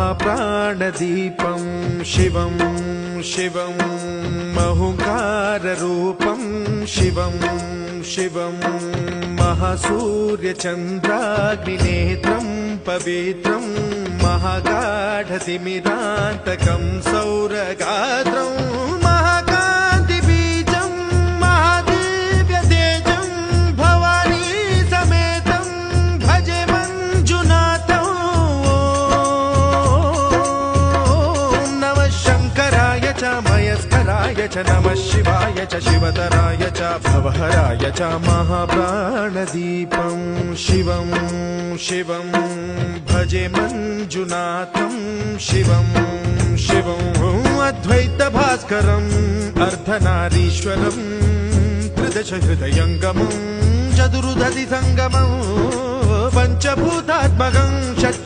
महाप्राणदीपं शिवं शिवं महुकाररूपं शिवं शिवं महासूर्यचन्द्राग्निनेत्रं पवित्रं महागाढतिमिरान्तकं सौरगात्रं महाकान्तिबीजं महादिव्यतेजं भवानी समेतं भजे मञ्जुनाथं। ॐ नमः शङ्कराय च मयस्कराय च नमः शिवाय च शिवतराय च भवहराय च महाप्राणदीपं शिवं शिवं भजे मञ्जुनाथं शिवं शिवं अद्वैतभास्करम् अर्धनारीश्वरं त्रिदशहृदयङ्गमं चतुर्दधिसङ्गमं पञ्चभूतात्मकं षट्